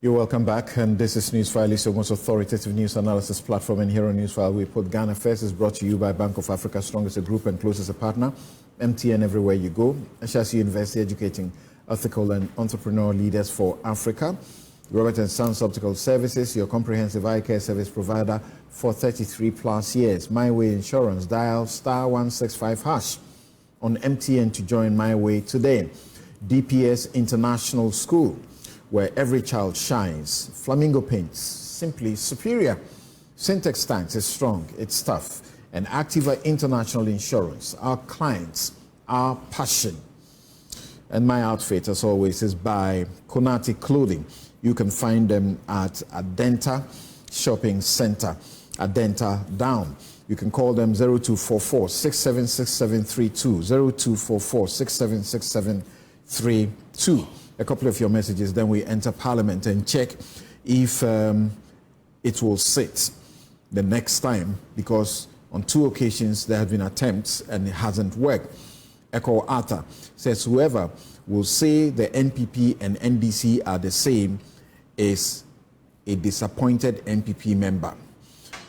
You're welcome back, and this is Newsfile, the most authoritative news analysis platform. And here on Newsfile, we put Ghana First. Is brought to you by Bank of Africa, strongest a group and closest a partner. MTN everywhere you go. HRC University, educating ethical and entrepreneurial leaders for Africa. Robert and Sons Optical Services, your comprehensive eye care service provider for 33 plus years. My Way Insurance, dial *165# on MTN to join My Way today. DPS International School, where every child shines. Flamingo Paints, simply superior. Syntax Tanks is strong, it's tough. And Activa International Insurance, our clients, our passion. And my outfit, as always, is by Konati Clothing. You can find them at Adenta Shopping Center, Adenta Down. You can call them 0244 676732, 0244 676732. A couple of your messages, then we enter Parliament and check if it will sit the next time, because on 2 occasions there have been attempts and it hasn't worked. Echo Arthur says whoever will say the NPP and NDC are the same is a disappointed NPP member.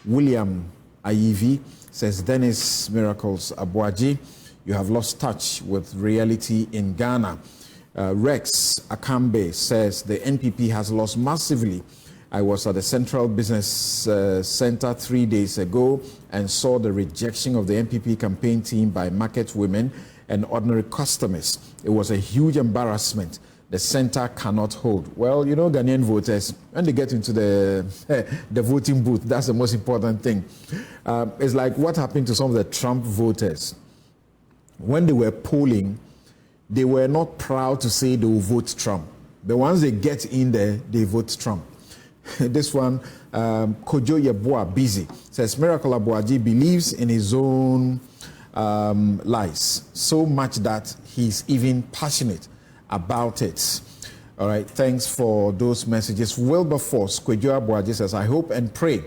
William Ayivi says Dennis Miracles Abuaji, you have lost touch with reality in Ghana. Rex Akambe says the NPP has lost massively. I was at the Central Business Center 3 days ago and saw the rejection of the NPP campaign team by market women and ordinary customers. It was a huge embarrassment. The center cannot hold. Well, you know, Ghanaian voters, when they get into the voting booth, that's the most important thing. It's like what happened to some of the Trump voters. When they were polling, they were not proud to say they will vote Trump. The ones they get in there, they vote Trump. This one, Kojo Yeboah Busy says Miracle Abuaji believes in his own lies so much that he's even passionate about it. All right, thanks for those messages. Wilberforce Kojo Abuaji says, I hope and pray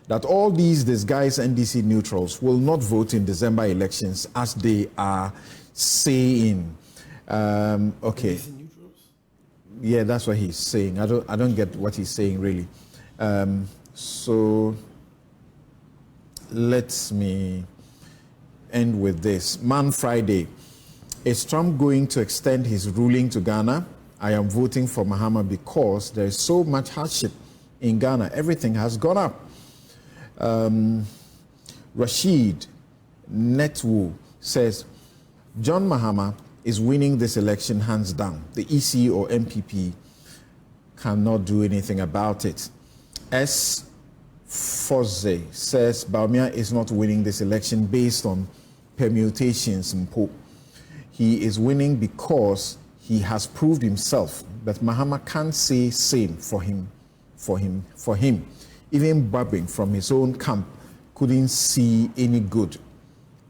that all these disguised NDC neutrals will not vote in December elections as they are saying. Okay. Yeah, that's what he's saying. I don't get what he's saying really. So let me end with this. Man Friday. Is Trump going to extend his ruling to Ghana? I am voting for Mahama because there is so much hardship in Ghana. Everything has gone up. Rashid Netwu says John Mahama is winning this election hands down. The EC or MPP cannot do anything about it. S. Foze says Baumia is not winning this election based on permutations in Pope. He is winning because he has proved himself that Mahama can't say same for him. Even Babin from his own camp couldn't see any good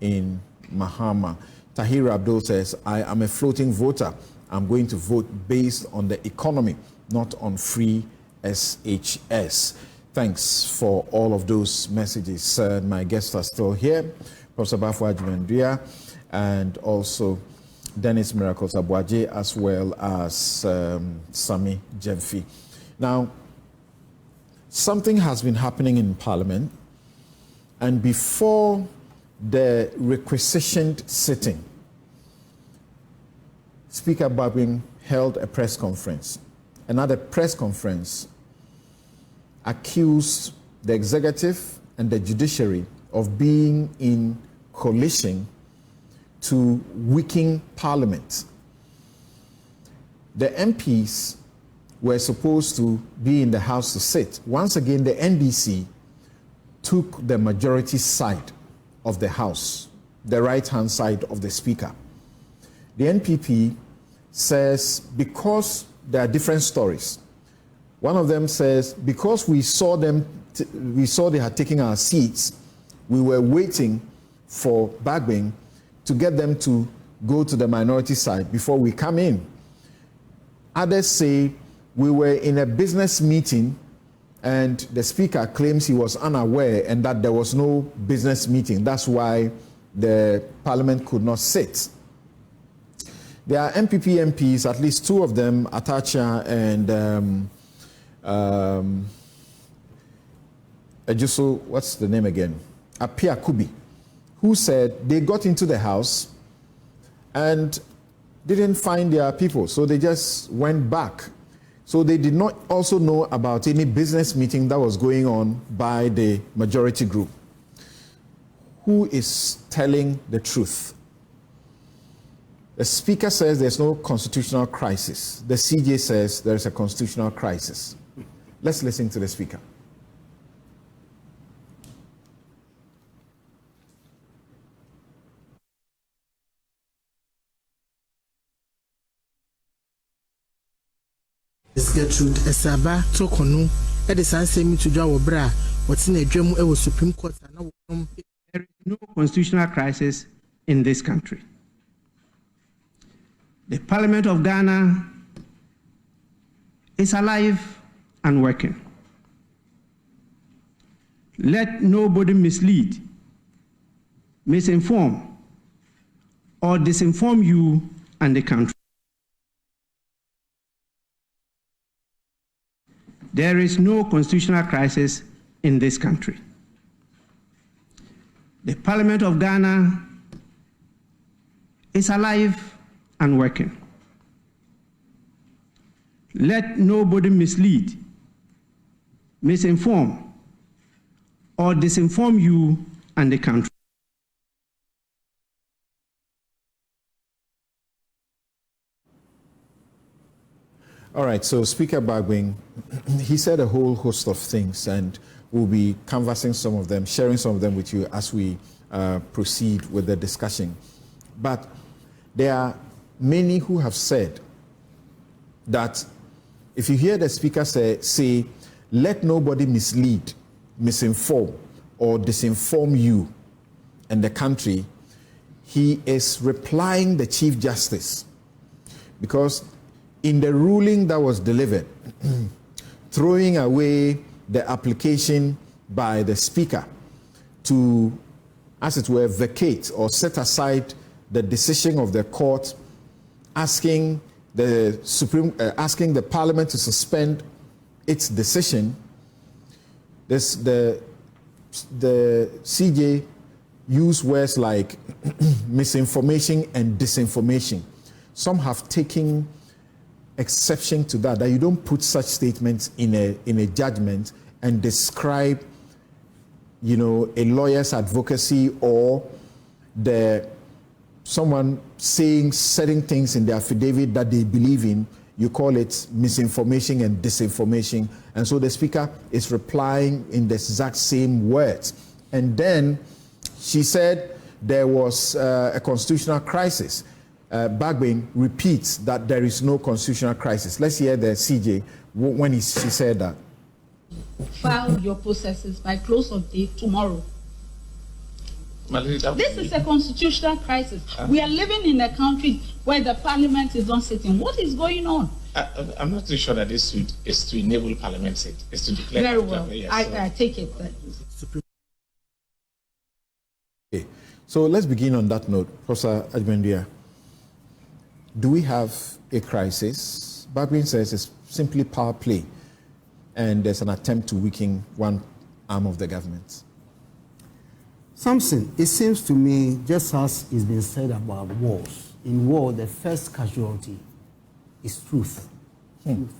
in Mahama. Tahir Abdul says, I am a floating voter. I'm going to vote based on the economy, not on free SHS. Thanks for all of those messages. My guests are still here, Professor Bafo Ajimandria, and also Dennis Miracles Abuaji, as well as Sami Jemfi. Now, something has been happening in Parliament, and before the requisitioned sitting, Speaker Babin held a press conference. Another press conference accused the executive and the judiciary of being in coalition to weaken Parliament. The MPs were supposed to be in the House to sit. Once again, the NDC took the majority side of the House, the right-hand side of the Speaker. The NPP says because there are different stories. One of them says because we saw they had taken our seats, we were waiting for Bagbin to get them to go to the minority side before we come in. Others say we were in a business meeting and the Speaker claims he was unaware and that there was no business meeting. That's why the Parliament could not sit. There are MPP MPs, at least 2 of them, Atacha and Ejuso, what's the name again? Apia Kubi, who said they got into the house and didn't find their people, so they just went back. So they did not also know about any business meeting that was going on by the majority group. Who is telling the truth? The Speaker says there's no constitutional crisis. The CJ says there's a constitutional crisis. Let's listen to the Speaker. Gertrude Esaba Tokonu, Edison sent me to Jawabra, what's in a dream was Supreme Court. There is no constitutional crisis in this country. The Parliament of Ghana is alive and working. Let nobody mislead, misinform, or disinform you and the country. There is no constitutional crisis in this country. The Parliament of Ghana is alive and working. Let nobody mislead, misinform, or disinform you and the country. All right, so Speaker Bagwing, he said a whole host of things, and we'll be canvassing some of them, sharing some of them with you as we proceed with the discussion. But there are many who have said that if you hear the Speaker say, let nobody mislead, misinform, or disinform you and the country, he is replying the Chief Justice. Because in the ruling that was delivered, throwing away the application by the Speaker to, as it were, vacate or set aside the decision of the court, asking the Parliament to suspend its decision, the CJ used words like misinformation and disinformation. Some have taken exception to that you don't put such statements in a judgment and describe, a lawyer's advocacy or someone saying certain things in the affidavit that they believe in. You call it misinformation and disinformation. And so the Speaker is replying in the exact same words. And then she said there was a constitutional crisis. Bagwin repeats that there is no constitutional crisis. Let's hear the CJ when she said that. File your processes by close of day tomorrow. This is a constitutional crisis. We are living in a country where the Parliament is not sitting. What is going on? I'm not too sure that this is to enable Parliament sit. It's to declare. Very well. Yes, I take it. Okay. So let's begin on that note. Professor Ajmendia. Do we have a crisis? Bagwin says it's simply power play, and there's an attempt to weaken one arm of the government. Samson, it seems to me, just as it's been said about wars, in war, the first casualty is truth. Truth.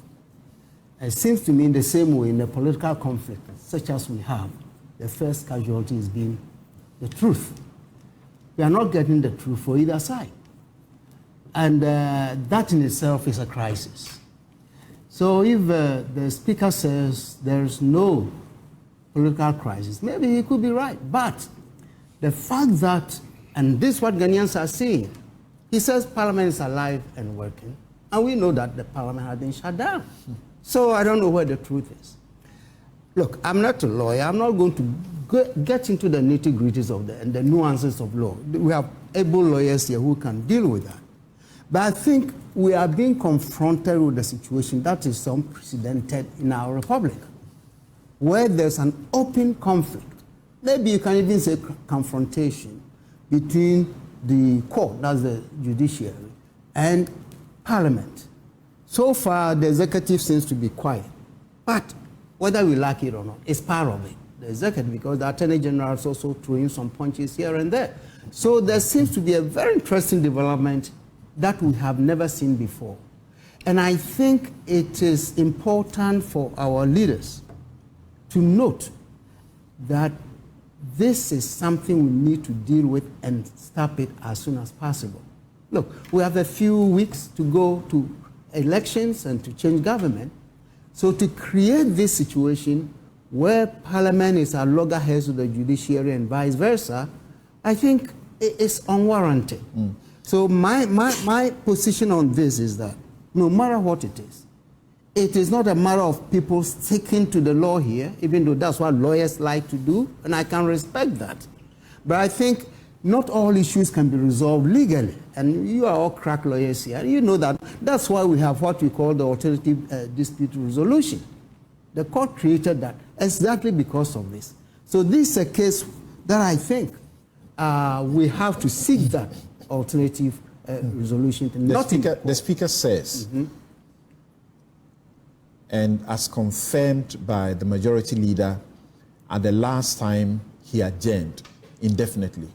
It seems to me in the same way, in a political conflict, such as we have, the first casualty is being the truth. We are not getting the truth for either side. And that in itself is a crisis. So if the Speaker says there's no political crisis, maybe he could be right. But the fact that, and this is what Ghanaians are saying, he says Parliament is alive and working, and we know that the Parliament has been shut down. So I don't know where the truth is. Look, I'm not a lawyer. I'm not going to get into the nitty-gritties of and the nuances of law. We have able lawyers here who can deal with that. But I think we are being confronted with a situation that is unprecedented in our republic, where there's an open conflict. Maybe you can even say confrontation between the court, that's the judiciary, and Parliament. So far, the executive seems to be quiet. But whether we like it or not, it's part of it. The executive, because the Attorney General is also throwing some punches here and there. So there seems to be a very interesting development that we have never seen before. And I think it is important for our leaders to note that this is something we need to deal with and stop it as soon as possible. Look, we have a few weeks to go to elections and to change government. So to create this situation where Parliament is at loggerheads with the judiciary and vice versa, I think it's unwarranted. So my position on this is that no matter what it is not a matter of people sticking to the law here, even though that's what lawyers like to do, and I can respect that. But I think not all issues can be resolved legally. And you are all crack lawyers here. You know that. That's why we have what we call the alternative dispute resolution. The court created that exactly because of this. So this is a case that I think we have to seek that alternative resolution. The Speaker says, and as confirmed by the Majority Leader at the last time he adjourned indefinitely,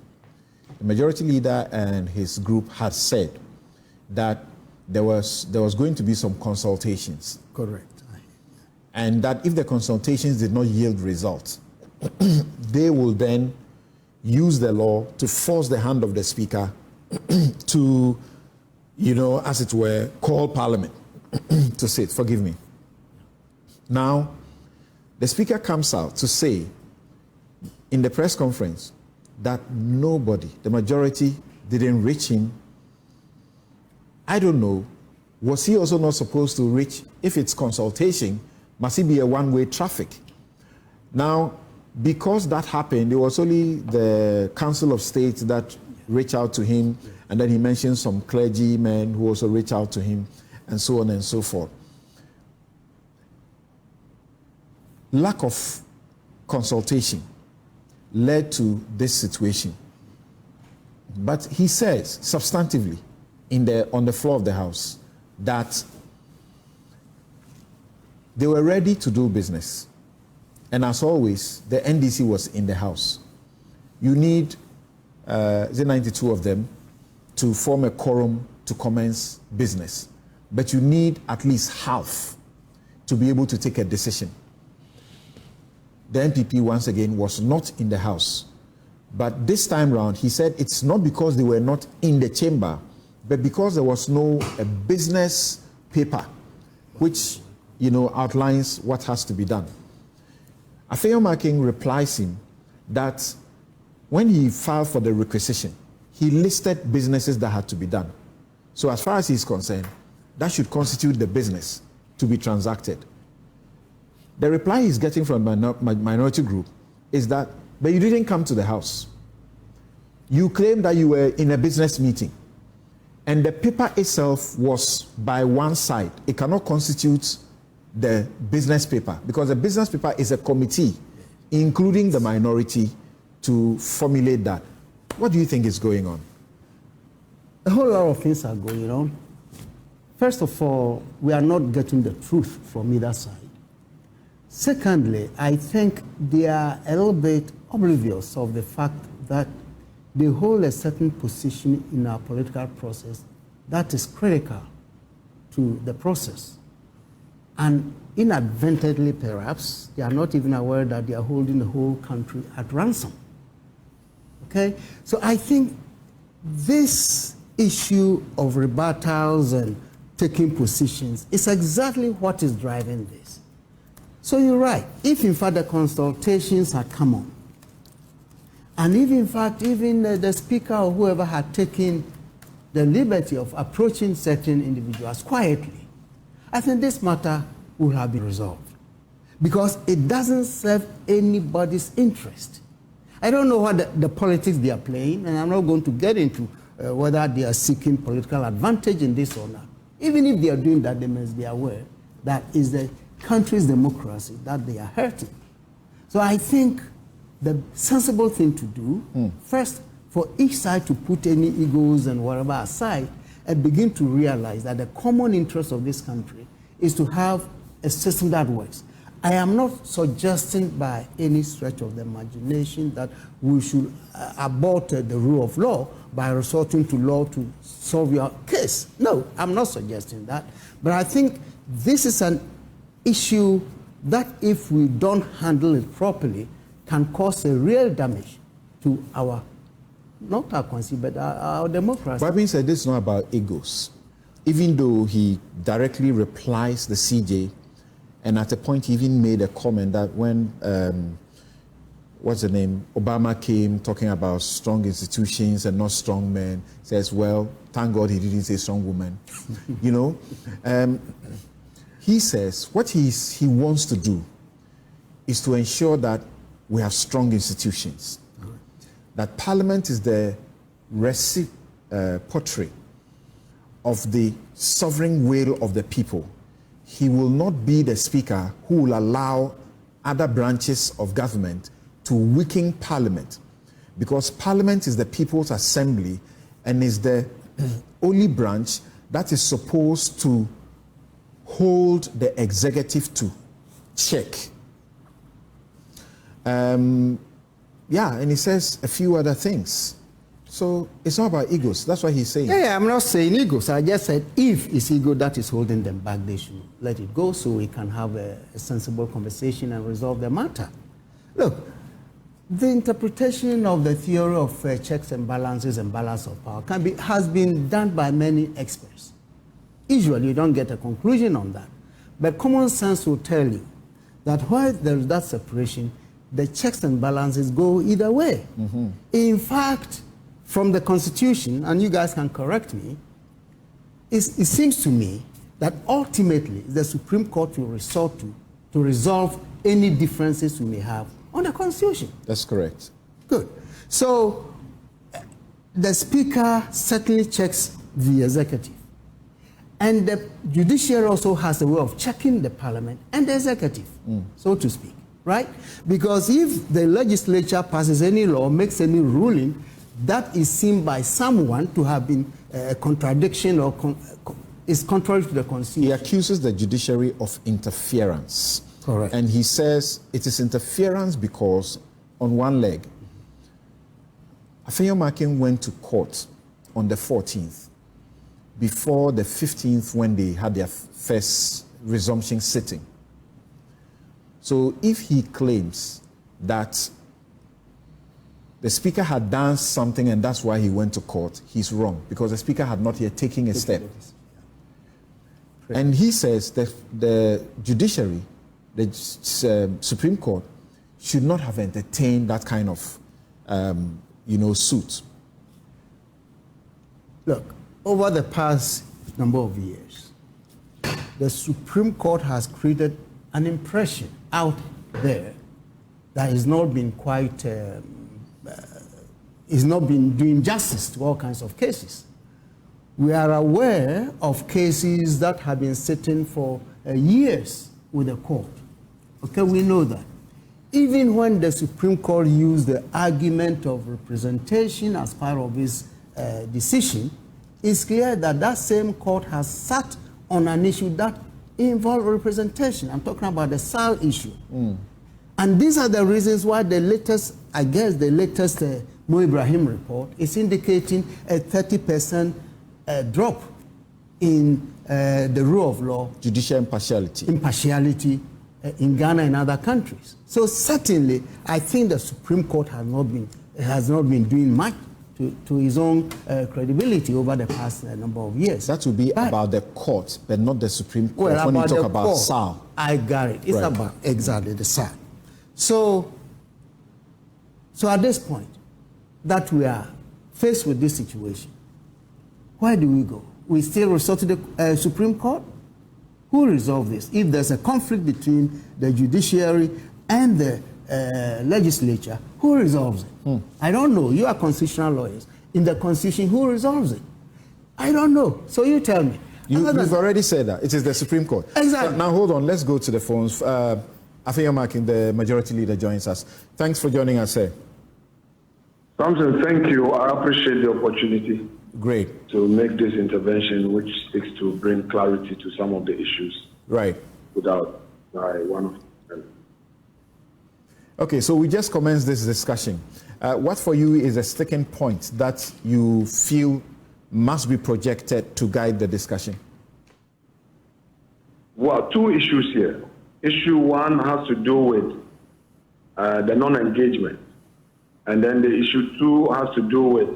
the Majority Leader and his group had said that there was going to be some consultations. Correct. And that if the consultations did not yield results, they will then use the law to force the hand of the Speaker to, as it were, call Parliament to sit. Forgive me. Now, the Speaker comes out to say in the press conference that nobody, the majority, didn't reach him. I don't know. Was he also not supposed to reach, if it's consultation, must it be a one-way traffic? Now, because that happened, it was only the Council of State that reached out to him, and then he mentioned some clergymen who also reached out to him, and so on and so forth. Lack of consultation led to this situation. But he says, substantively, on the floor of the House, that they were ready to do business. And as always, the NDC was in the House. You need 92 of them to form a quorum to commence business. But you need at least half to be able to take a decision. The NPP, once again, was not in the House. But this time round, he said it's not because they were not in the chamber, but because there was no business paper, which outlines what has to be done. Afeoma replies him that when he filed for the requisition, he listed businesses that had to be done. So as far as he's concerned, that should constitute the business to be transacted. The reply he's getting from my minority group is that, but you didn't come to the House. You claim that you were in a business meeting, and the paper itself was by one side. It cannot constitute the business paper, because the business paper is a committee, including the minority, to formulate that. What do you think is going on? A whole lot of things are going on. First of all, we are not getting the truth from either side. Secondly, I think they are a little bit oblivious of the fact that they hold a certain position in our political process that is critical to the process. And inadvertently, perhaps, they are not even aware that they are holding the whole country at ransom. Okay? So I think this issue of rebuttals and taking positions is exactly what is driving this. So you're right. If, in fact, the consultations had come on, and if, in fact, even the Speaker or whoever had taken the liberty of approaching certain individuals quietly, I think this matter will have been resolved, because it doesn't serve anybody's interest. I don't know what the politics they are playing, and I'm not going to get into whether they are seeking political advantage in this or not. Even if they are doing that, they must be aware that is the country's democracy that they are hurting. So I think the sensible thing to do, first, for each side to put any egos and whatever aside, and begin to realize that the common interest of this country is to have a system that works. I am not suggesting by any stretch of the imagination that we should abort the rule of law by resorting to law to solve your case. No, I'm not suggesting that. But I think this is an issue that if we don't handle it properly can cause a real damage to our, not our constitution, but our democracy. But being said, this is not about egos. Even though he directly replies the CJ, and at a point he even made a comment that when, what's the name, Obama came talking about strong institutions and not strong men, says, well, thank God he didn't say strong woman. You know, he says what he wants to do is to ensure that we have strong institutions, that Parliament is the portrait of the sovereign will of the people. He will not be the speaker who will allow other branches of government to weaken Parliament, because Parliament is the People's Assembly and is the only branch that is supposed to hold the executive to check. Yeah, and he says a few other things. So it's not about egos. That's what he's saying. Yeah, I'm not saying egos. I just said if it's ego that is holding them back, they should let it go so we can have a sensible conversation and resolve the matter. Look, the interpretation of the theory of checks and balances and balance of power has been done by many experts. Usually you don't get a conclusion on that. But common sense will tell you that while there is that separation, the checks and balances go either way. Mm-hmm. In fact, from the Constitution, and you guys can correct me, it seems to me that ultimately the Supreme Court will resort to resolve any differences we may have on the Constitution. That's correct. Good. So the Speaker certainly checks the executive. And the judiciary also has a way of checking the Parliament and the executive, so to speak, right? Because if the legislature passes any law, makes any ruling, that is seen by someone to have been a contradiction or is contrary to the Constitution. He accuses the judiciary of interference. Correct. And he says it is interference because, on one leg, Afenyomakin went to court on the 14th, before the 15th when they had their first resumption sitting. So if he claims that the Speaker had done something and that's why he went to court, he's wrong, because the Speaker had not yet taken a step. And he says that the judiciary, the Supreme Court, should not have entertained that kind of, suit. Look, over the past number of years, the Supreme Court has created an impression out there that has not been quite, is not been doing justice to all kinds of cases. We are aware of cases that have been sitting for years with the court. Okay, we know that. Even when the Supreme Court used the argument of representation as part of its decision, it's clear that that same court has sat on an issue that involved representation. I'm talking about the SAL issue. And these are the reasons why the latest, Mo Ibrahim report is indicating a 30% drop in the rule of law. Judicial impartiality. Impartiality in Ghana and other countries. So certainly, I think the Supreme Court has not been doing much to his own credibility over the past number of years. That will be about the court, but not the Supreme Court. When you talk about SAL. I got it. It's about exactly the SAL. So at this point, that we are faced with this situation, where do we go? We still resort to the Supreme Court? Who resolve this? If there's a conflict between the judiciary and the legislature, who resolves it? I don't know. You are constitutional lawyers. In the Constitution, who resolves it? I don't know. So you tell me. You've already said that. It is the Supreme Court. Exactly. So now hold on. Let's go to the phones. Afenyomakin, the majority leader, joins us. Thanks for joining us, sir. Samson, thank you. I appreciate the opportunity. Great. To make this intervention, which seeks to bring clarity to some of the issues. Right. Without by one of Okay, so we just commenced this discussion. What for you is a sticking point that you feel must be projected to guide the discussion? Well, two issues here. Issue one has to do with the non-engagement. And then the issue two has to do with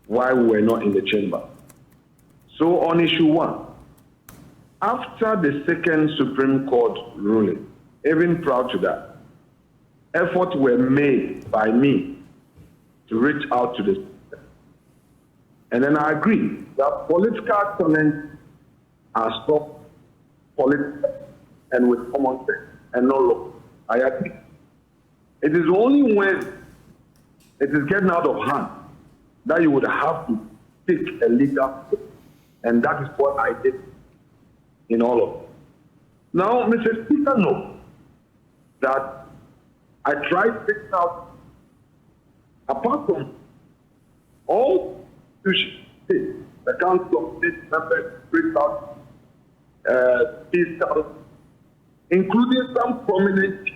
why we were not in the chamber. So on issue one, after the second Supreme Court ruling, even prior to that, efforts were made by me to reach out to the system. And then I agree that political talent are stopped politically and with common sense and not law. I agree. It is only when it is getting out of hand that you would have to take a legal step. And that is what I did in all of it. Now, Mr. Speaker knows that I tried to take out, apart from all states, the Council of State members, reached out, peace out, including some prominent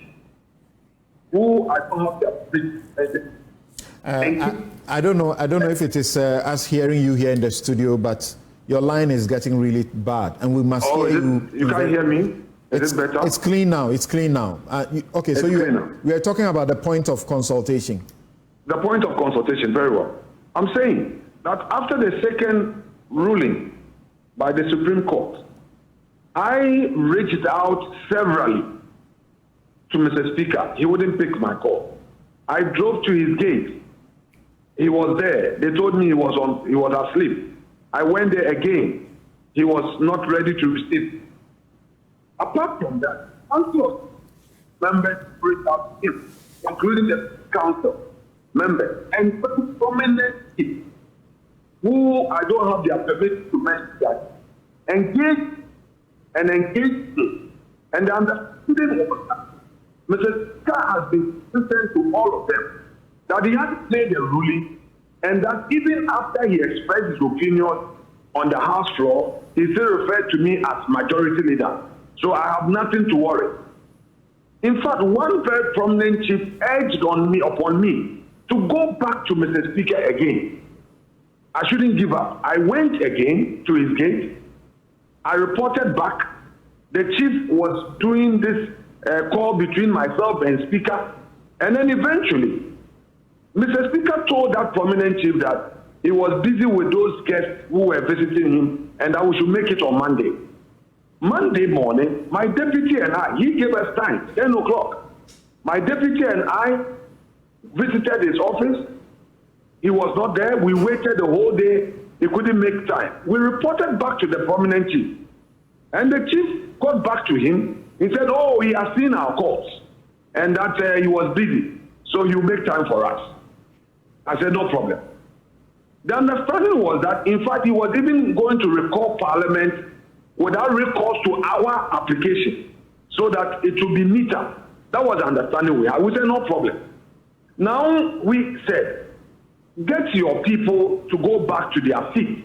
who I don't have their prejudice. I don't know if it is us hearing you here in the studio, but your line is getting really bad, and we must hear you. You can't hear me? Is it better? It's clean now. It's clean now. Okay, so we are talking about the point of consultation. The point of consultation, very well. I'm saying that after the second ruling by the Supreme Court, I reached out severally to Mr. Speaker. He wouldn't pick my call. I drove to his gate. He was there. They told me he was asleep. I went there again. He was not ready to receive. Apart from that, council members reached out to him, including the council members and prominent people who I don't have their permission to mention that engaged and the understanding was that Mr. Speaker has been consistent to all of them that he had played the ruling, and that even after he expressed his opinion on the House floor, he still referred to me as majority leader. So I have nothing to worry. In fact, one very prominent chief urged upon me to go back to Mr. Speaker again. I shouldn't give up. I went again to his gate. I reported back. The chief was doing this call between myself and Speaker, and then eventually, Mr. Speaker told that prominent chief that he was busy with those guests who were visiting him and that we should make it on Monday. Monday morning, my deputy and I, he gave us time, 10 o'clock. My deputy and I visited his office. He was not there. We waited the whole day. He couldn't make time. We reported back to the prominent chief. And the chief got back to him. He said, oh, he has seen our calls and that he was busy. So he'll make time for us. I said, no problem. The understanding was that, in fact, he was even going to recall Parliament without recourse to our application so that it will be neater. That was the understanding we had. We said, no problem. Now we said, get your people to go back to their seat,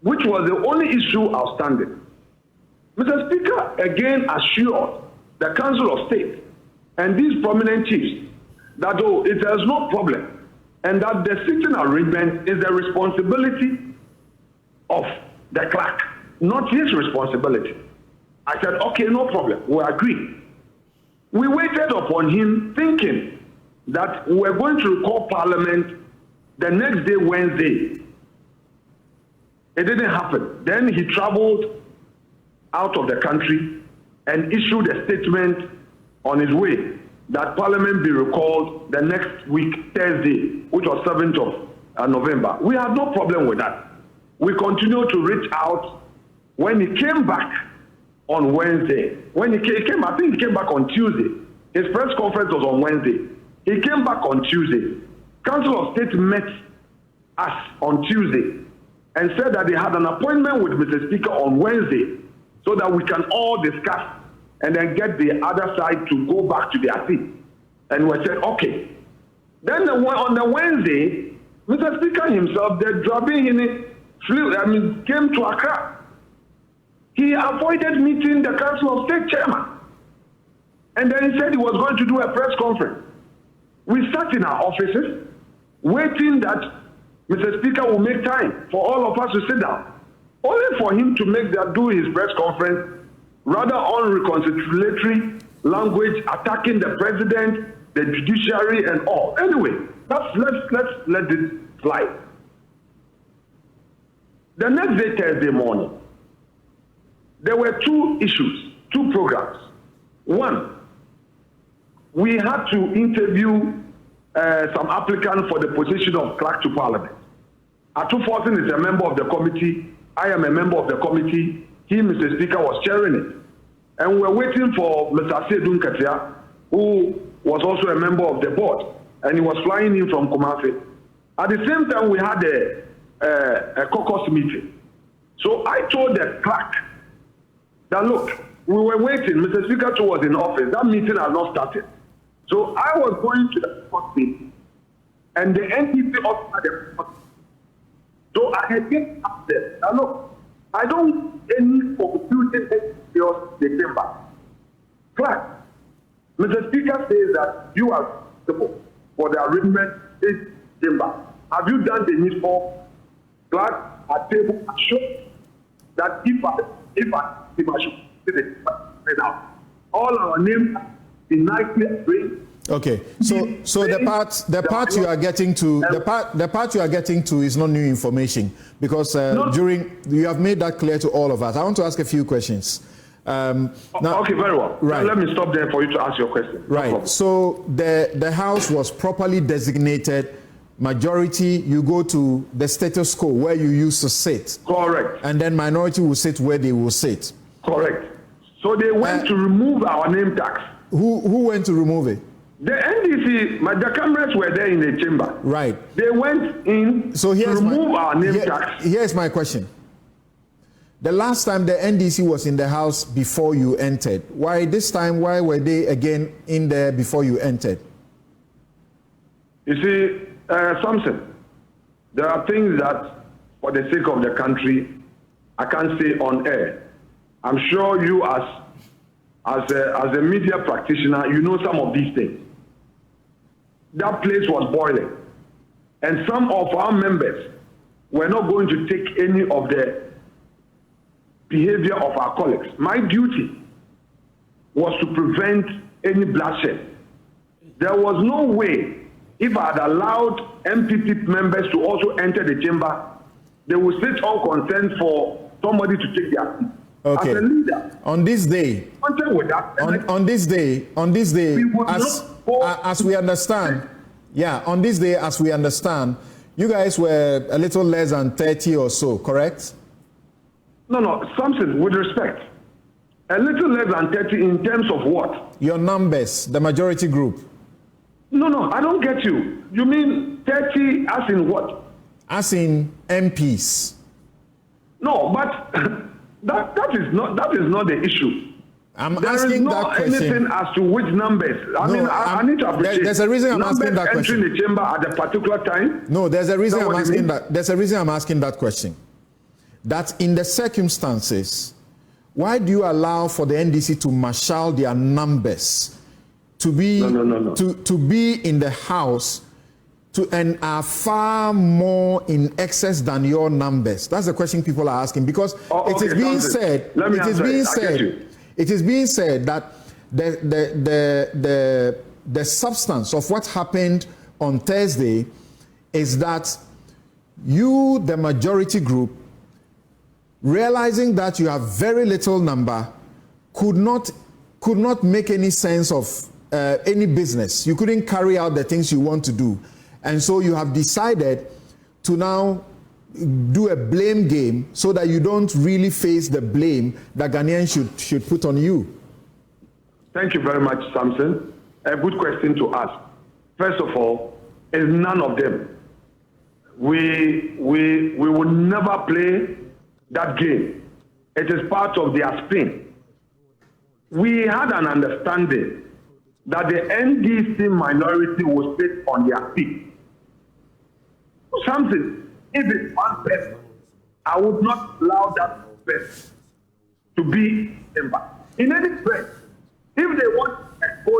which was the only issue outstanding. Mr. Speaker again assured the Council of State and these prominent chiefs that it has no problem and that the sitting arrangement is the responsibility of the clerk, not his responsibility. I said, okay, no problem, we agree. We waited upon him thinking that we were going to recall Parliament the next day, Wednesday. It didn't happen. Then he traveled out of the country and issued a statement on his way that Parliament be recalled the next week, Thursday, which was 7th of November. We had no problem with that. We continued to reach out. When he came back on Wednesday, when he came, I think he came back on Tuesday. His press conference was on Wednesday. He came back on Tuesday. Council of State met us on Tuesday and said that they had an appointment with Mr. Speaker on Wednesday so that we can all discuss and then get the other side to go back to their seat. And we said, okay. Then on the Wednesday, Mr. Speaker himself, the Drabin came to Accra. He avoided meeting the Council of State chairman. And then he said he was going to do a press conference. We sat in our offices waiting that Mr. Speaker will make time for all of us to sit down, only for him to do his press conference rather unreconciliatory language, attacking the president, the judiciary, and all. Anyway, let's let it slide. The next day, Thursday morning, there were two issues, two programs. One, we had to interview some applicants for the position of clerk to parliament. Atu Fortin is a member of the committee. I am a member of the committee. He, Mr. Speaker, was chairing it. And we were waiting for Mr. Sedun Katia, who was also a member of the board, and he was flying in from Kumasi. At the same time, we had a caucus meeting. So I told the clerk that, look, we were waiting. Mr. Speaker was in office. That meeting has not started. So I was going to the caucus meeting, and the NDP also had a caucus. So I had get up there. Now, look, I don't any confusion the chamber. Clerk, Mr. Speaker says that you are responsible for the arrangement in chamber. Have you done the needful? Clerk, at table, show that if I should say it out, all our names be nicely arranged. Okay, so the part you are getting to the part you are getting to is not new information, because during you have made that clear to all of us. I want to ask a few questions. Now, okay, very well. Right. Let me stop there for you to ask your question. Right. No, so the House was properly designated. Majority, you go to the status quo where you used to sit. Correct. And then minority will sit where they will sit. Correct. So they went to remove our name tax. Who went to remove it? The NDC, the cameras were there in the chamber. Right. They went in to remove our name tax. Here's my question. The last time the NDC was in the House before you entered, why this time, why were they again in there before you entered? You see, Samson, there are things that, for the sake of the country, I can't say on air. I'm sure you as a media practitioner, you know some of these things. That place was boiling. And some of our members were not going to take any of the behavior of our colleagues. My duty was to prevent any bloodshed. There was no way, if I had allowed MPP members to also enter the chamber, they would sit on consent for somebody to take their seat. Okay. As a leader, on this day, with that, on this day, as we understand, on this day, as we understand, you guys were a little less than 30 or so, correct? No, Samson, with respect, a little less than 30 in terms of what? Your numbers, the majority group. No, I don't get you. You mean 30 as in what? As in MPs. No, but that is not the issue. I'm there asking is no that question. Anything as to which numbers. I need to appreciate. There's a reason I'm asking that question. Entering the chamber at a particular time. No, there's a reason I'm asking that. There's a reason I'm asking that question. That in the circumstances, why do you allow for the NDC to marshal their numbers to be to be in the House and are far more in excess than your numbers? That's the question people are asking, because it is being said. It is being said that the substance of what happened on Thursday is that you, the majority group, realizing that you have very little number, could not make any sense of any business. You couldn't carry out the things you want to do. And so you have decided to now do a blame game so that you don't really face the blame that Ghanaians should put on you. Thank you very much, Samson. A good question to ask. First of all, is none of them. We will never play that game. It is part of their spin. We had an understanding that the NDC minority will sit on their feet. Something, if it's one person, I would not allow that person to be in any place. If they want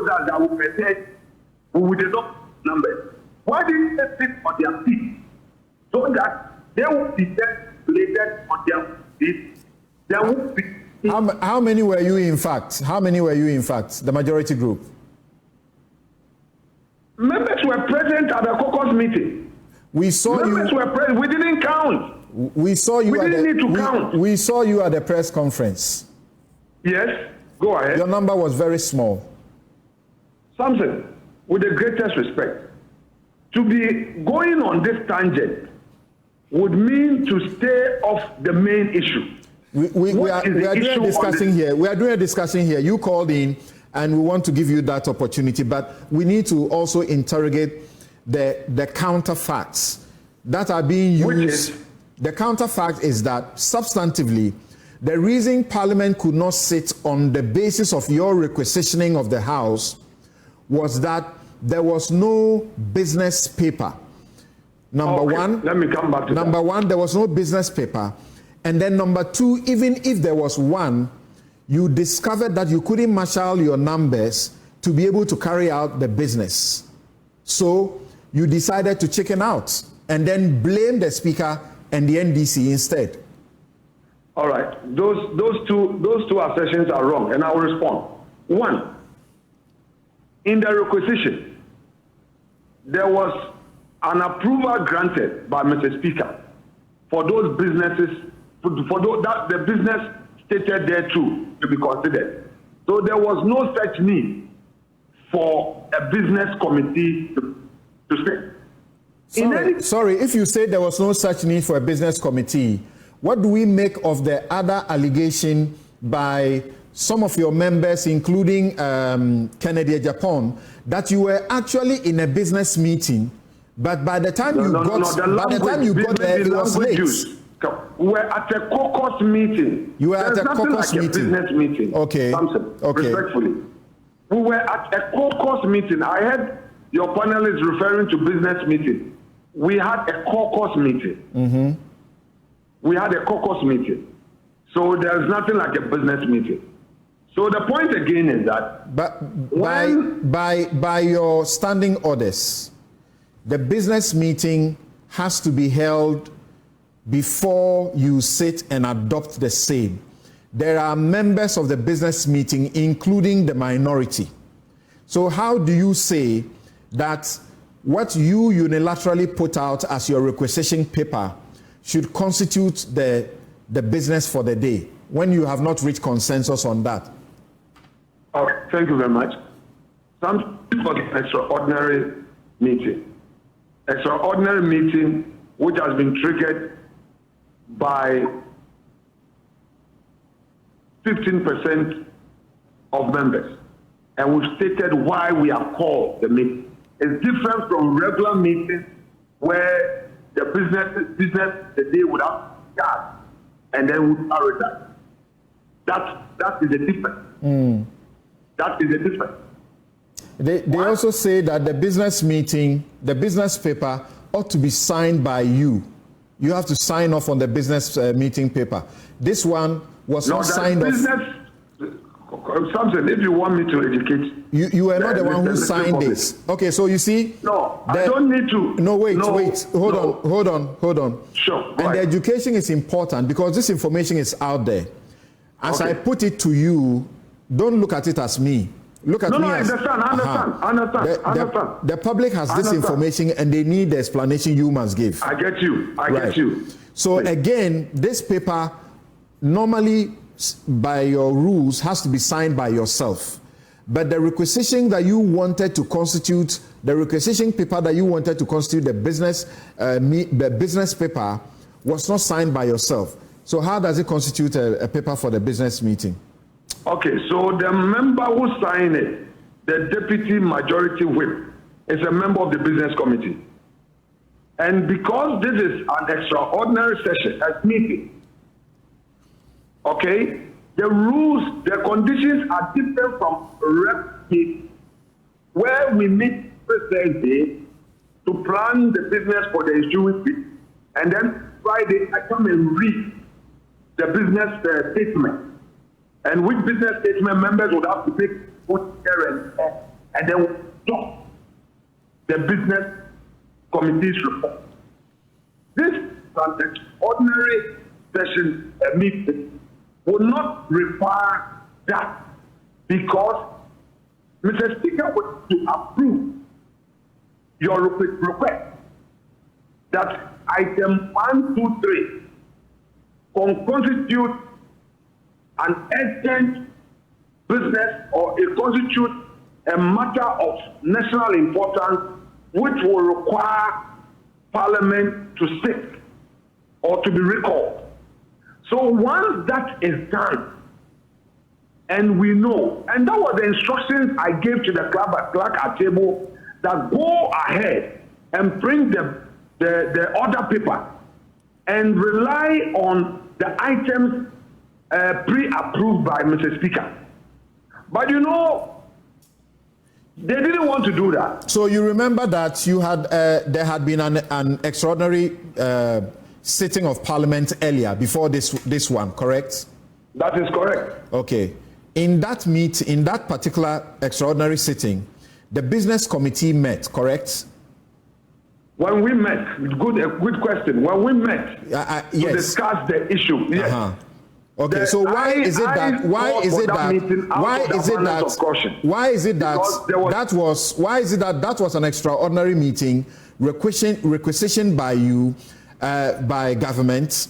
shows us that we pretend we would adopt numbers. Why didn't they sit on their feet so that they would be related on their feet? There would be. How many were you in fact? How many were you in fact? The majority group. Members were present at the caucus meeting. We saw Members you. were present. We didn't count. We saw you. We didn't need to count. We saw you at the press conference. Yes, go ahead. Your number was very small. Samson, with the greatest respect, to be going on this tangent would mean to stay off the main issue. We are doing a discussion here. We are doing a discussion here. You called in, and we want to give you that opportunity, but we need to also interrogate the counterfacts that are being used. The counterfact is that substantively, the reason Parliament could not sit on the basis of your requisitioning of the House was that there was no business paper. Number one, let me come back to number one, there was no business paper. And then number two, even if there was one, you discovered that you couldn't marshal your numbers to be able to carry out the business. So you decided to chicken out and then blame the Speaker and the NDC instead. All right, those two assertions are wrong, and I will respond. One, in the requisition, there was an approval granted by Mr. Speaker for those businesses, for those that the business stated there too to be considered. So there was no such need for a business committee to sit. Sorry, if you say there was no such need for a business committee, what do we make of the other allegation by some of your members, including Kennedy Japan, that you were actually in a business meeting, but by the time you got there, it was late. We were at a caucus meeting. You were at a like caucus meeting. A business meeting. Okay. Samson, okay. Respectfully, we were at a caucus meeting. I heard your panel is referring to business meeting. We had a caucus meeting. Mm-hmm. We had a caucus meeting. So there's nothing like a business meeting. So the point again is that by your standing orders, the business meeting has to be held before you sit and adopt the same. There are members of the business meeting, including the minority. So how do you say that what you unilaterally put out as your requisition paper should constitute the business for the day when you have not reached consensus on that? Okay, thank you very much. Some was an extraordinary meeting. Extraordinary meeting which has been triggered by 15% of members. And we've stated why we have called the meeting. It's different from regular meetings where the business the day would have started and then we carry that. That is a difference. That is a difference. They also say that the business meeting, the business paper ought to be signed by you. You have to sign off on the business meeting paper. This one was not signed off. Something, if you want me to educate you were not the one who signed this. Okay, so you see. No, I don't need to. No, wait. Hold on. Sure. And the education is important because this information is out there. As I put it to you, don't look at it as me. Look at me as. I understand. The public has this information and they need the explanation you must give. I get you. I get you. So again, this paper normally, by your rules, has to be signed by yourself. But the requisition that you wanted to constitute, the requisition paper that you wanted to constitute the business paper was not signed by yourself. So how does it constitute a paper for the business meeting? Okay, so the member who signed it, the deputy majority whip, is a member of the business committee. And because this is an extraordinary session, a meeting, okay, the rules, the conditions are different from rep meeting, where we meet every Thursday to plan the business for the ensuing week, and then Friday I come and read the business statement, and which business statement members would have to take both care and and then we adopt the business committee's report. This is an extraordinary session meeting will not require that because Mr. Speaker was to approve your request that item 1, 2, 3 constitute an urgent business or it constitute a matter of national importance which will require Parliament to sit or to be recalled. So once that is done, and we know, and that was the instructions I gave to the clerk at table, that go ahead and bring the order paper and rely on the items pre-approved by Mr. Speaker. But you know, they didn't want to do that. So you remember that you had there had been an extraordinary sitting of Parliament earlier before this one, correct? That is correct. Okay. In that in that particular extraordinary sitting, the business committee met, correct? When we met, good question. When we met yes. to discuss the issue, yes. Okay, so why is it that that was an extraordinary meeting requisitioned by you by government,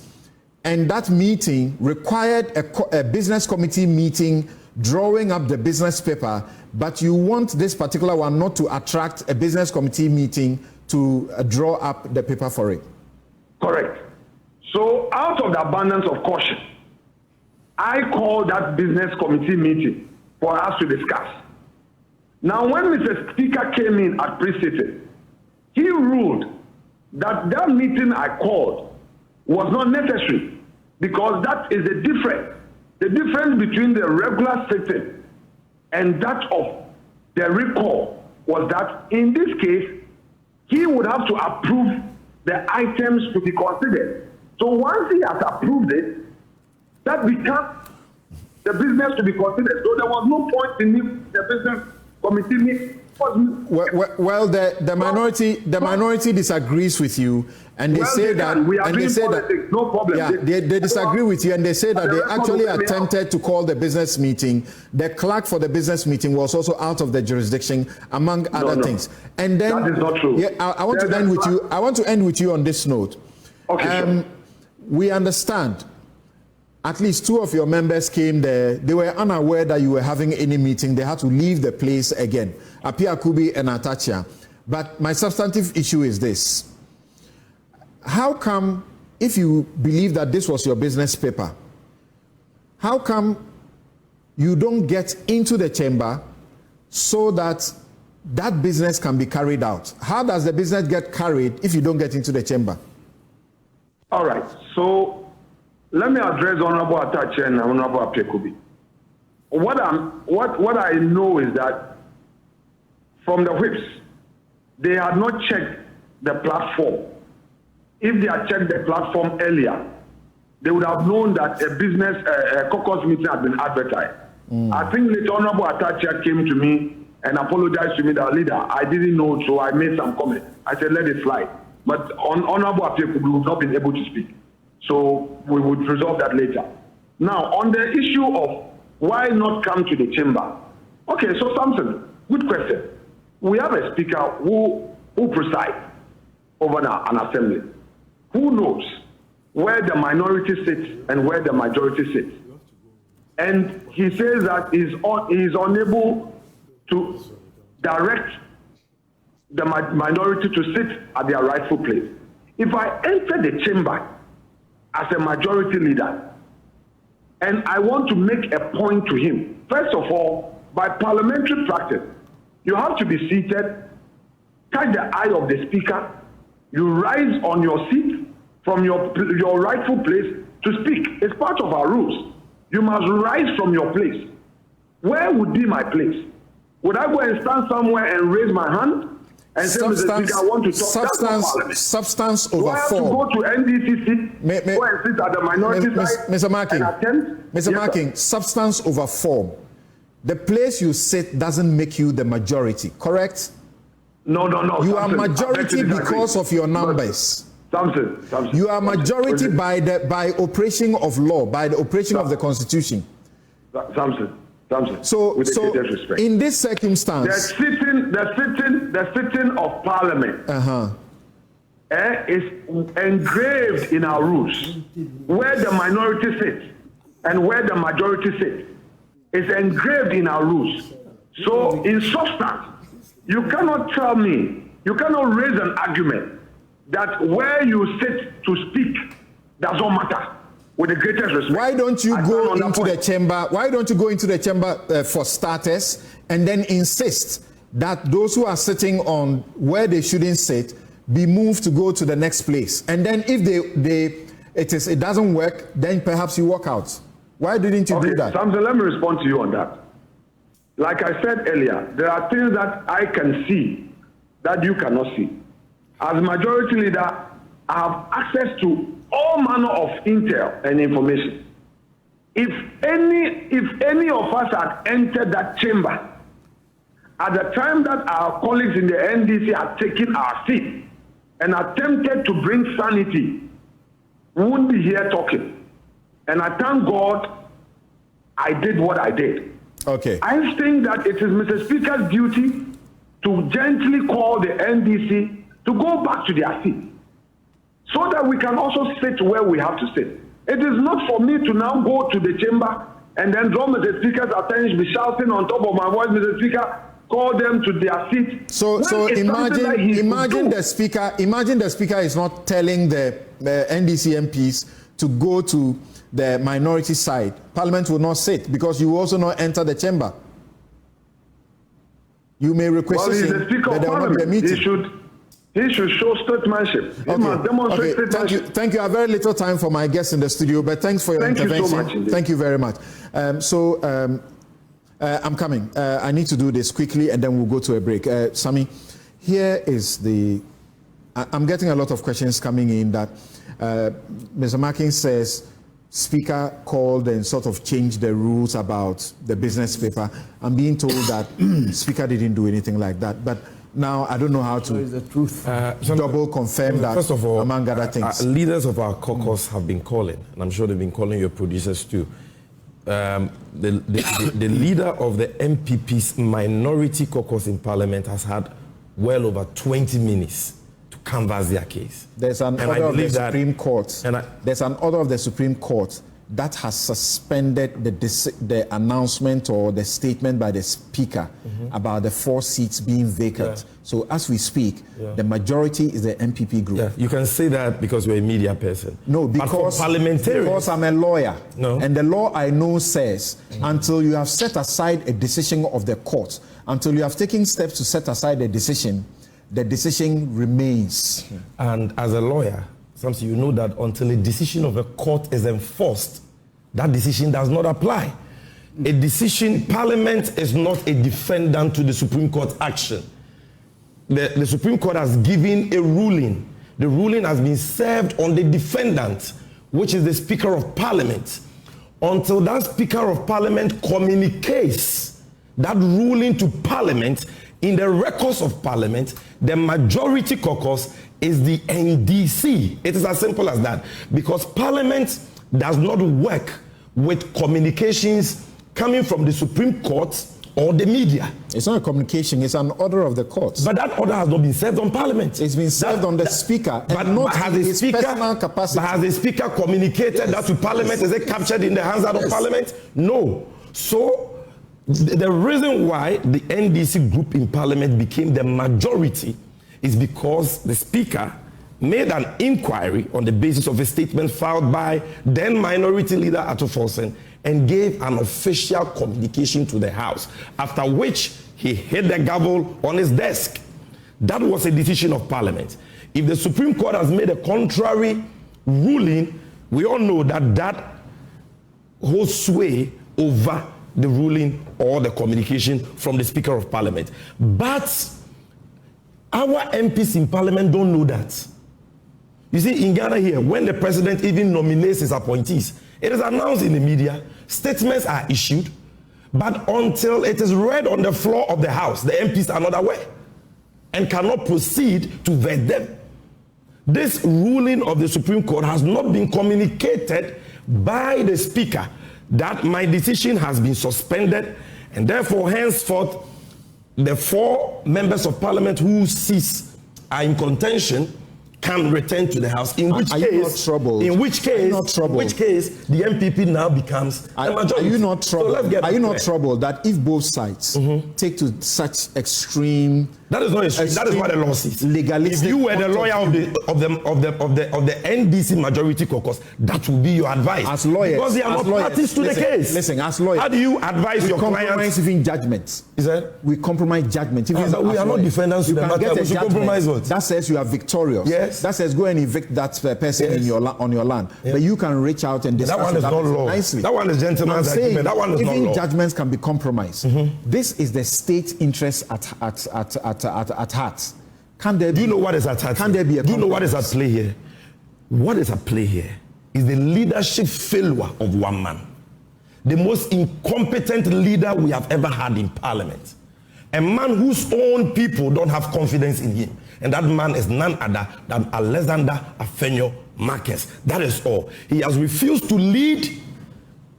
and that meeting required a business committee meeting drawing up the business paper, but you want this particular one not to attract a business committee meeting to draw up the paper for it? Correct. So out of the abundance of caution, I called that business committee meeting for us to discuss. Now, when Mr. Speaker came in at pre-sitting, he ruled that meeting I called was not necessary because that is the difference. The difference between the regular sitting and that of the recall was that in this case, he would have to approve the items to be considered. So once he has approved it, that becomes the business to be considered. So there was no point in the business committee meeting. Well, the minority disagrees with you, and they say that no problem. Yeah, they disagree with you, and they say that they actually attempted to call the business meeting. The clerk for the business meeting was also out of the jurisdiction, among other things. And then that is not true. Yeah, I want to end with you. I want to end with you on this note. Okay. Sure. We understand. At least 2 of your members came there. They were unaware that you were having any meeting. They had to leave the place again. Apia Kubi and Atachia. But my substantive issue is this. How come, if you believe that this was your business paper, how come you don't get into the chamber so that that business can be carried out? How does the business get carried if you don't get into the chamber? All right. So let me address Honorable Atache and Honorable Apekubi. What I know is that from the whips, they had not checked the platform. If they had checked the platform earlier, they would have known that a business caucus meeting had been advertised. I think later Honorable Atache came to me and apologized to me that, leader, I didn't know, so I made some comment. I said, let it slide. But on Honorable Apekubi would not been able to speak. So we would resolve that later. Now, on the issue of why not come to the chamber? Okay, so Samson, good question. We have a speaker who presides over an assembly. Who knows where the minority sits and where the majority sits? And he says that he is unable to direct the minority to sit at their rightful place. If I enter the chamber as a majority leader, and I want to make a point to him. First of all, by parliamentary practice, you have to be seated, catch the eye of the speaker, you rise on your seat from your rightful place to speak. It's part of our rules. You must rise from your place. Where would be my place? Would I go and stand somewhere and raise my hand? And substance, say, Mr. Speaker, I want to talk. Substance over form. Do I have to go to NDC seat, go and sit at the minority side Mr. Marking, and attend? Mr. Marking, substance over form. the place you sit doesn't make you the majority, correct? No. You are Samson, majority because of your numbers. Samson. You are majority by operation of law, by the operation of the Constitution. Samson. So with the greatest respect, in this circumstance, the sitting of Parliament is engraved in our rules. Where the minority sits and where the majority sits is engraved in our rules. So in substance, you cannot tell me, you cannot raise an argument that where you sit to speak does not matter. With the greatest respect. Why don't you go into the chamber? Why don't you go into the chamber for starters and then insist that those who are sitting on where they shouldn't sit be moved to go to the next place? And then if it doesn't work, then perhaps you walk out. Why didn't you do that? Samson, let me respond to you on that. Like I said earlier, there are things that I can see that you cannot see. As majority leader, I have access to all manner of intel and information. If any of us had entered that chamber at the time that our colleagues in the NDC had taken our seat and attempted to bring sanity, we wouldn't be here talking. And I thank God I did what I did. Okay. I think that it is Mr. Speaker's duty to gently call the NDC to go back to their seat, so that we can also sit where we have to sit. It is not for me to now go to the chamber and then draw Mr. Speaker's attention, be shouting on top of my voice, Mr. Speaker, call them to their seat. So imagine the speaker is not telling the NDC MPs to go to the minority side. Parliament will not sit because you also not enter the chamber. You may request he's the Speaker of Parliament. He should show statesmanship. He must demonstrate statesmanship. Thank you. I have very little time for my guests in the studio, but thanks for your intervention. You so much, indeed. Thank you very much. I'm coming. I need to do this quickly, and then we'll go to a break. Sammy, here is the... I'm getting a lot of questions coming in that Mr. Markin says Speaker called and sort of changed the rules about the business paper. I'm being told that Speaker didn't do anything like that, but now I don't know how to the truth. double confirm that. First of all, among other things, leaders of our caucus have been calling, and I'm sure they've been calling your producers too. The leader of the MPP's minority caucus in Parliament has had well over 20 minutes to canvass their case. There's an order of the Supreme Court. There's an order of the Supreme Court that has suspended the announcement or the statement by the Speaker about the 4 seats being vacant. Yeah. So as we speak, the majority is the MPP group. Yeah. You can say that because you're a media person. No, because I'm a lawyer. No. And the law I know says until you have set aside a decision of the court, until you have taken steps to set aside the decision remains. And as a lawyer, sometimes you know that until a decision of a court is enforced, that decision does not apply. A decision, Parliament is not a defendant to the Supreme Court action. The Supreme Court has given a ruling. The ruling has been served on the defendant, which is the Speaker of Parliament. Until that Speaker of Parliament communicates that ruling to Parliament in the records of Parliament, the majority caucus is the NDC. It is as simple as that. Because Parliament does not work with communications coming from the Supreme Court or the media. It's not a communication, it's an order of the court. But that order has not been served on Parliament. It's been served on the Speaker, and not his personal capacity. But has the Speaker communicated that to Parliament? Is it captured in the hands of Parliament? No. So the reason why the NDC group in Parliament became the majority is because the Speaker made an inquiry on the basis of a statement filed by then Minority Leader Ato Forsen and gave an official communication to the House, after which he hit the gavel on his desk. That was a decision of Parliament. If the Supreme Court has made a contrary ruling, we all know that that holds sway over the ruling or the communication from the Speaker of Parliament. But our MPs in Parliament don't know that. You see, in Ghana here, when the president even nominates his appointees, it is announced in the media, statements are issued, But until it is read on the floor of the House, the MPs are not aware and cannot proceed to vet them. This ruling of the Supreme Court has not been communicated by the Speaker that my decision has been suspended, and therefore henceforth the 4 members of Parliament who cease are in contention can return to the House. In which case, the MPP now becomes a majority. Are you not troubled? So are you not troubled that if both sides take to such extreme? That is not extreme. That is what the law says. Legalistic. If you were the lawyer of the NDC majority caucus, that would be your advice. As lawyers, because they are not parties to the case. Listen, as lawyers, how do you advise your clients? Compromise even judgment. Is that? We compromise judgment. We are not defendants. You can get a compromise what? That says you are victorious. Yes. That says go and evict that person in on your land. Yes. But you can reach out and discuss that one is not law. Nicely. That one is gentleman's agreement. That one is not law. Even judgments can be compromised. This is the state interest at heart. Can there be? Do you know what is at heart? Can there be a? Do you know what is at play here? What is at play here is the leadership failure of one man, the most incompetent leader we have ever had in Parliament. A man whose own people don't have confidence in him. And that man is none other than Alexander Afenyo Marcus. That is all. He has refused to lead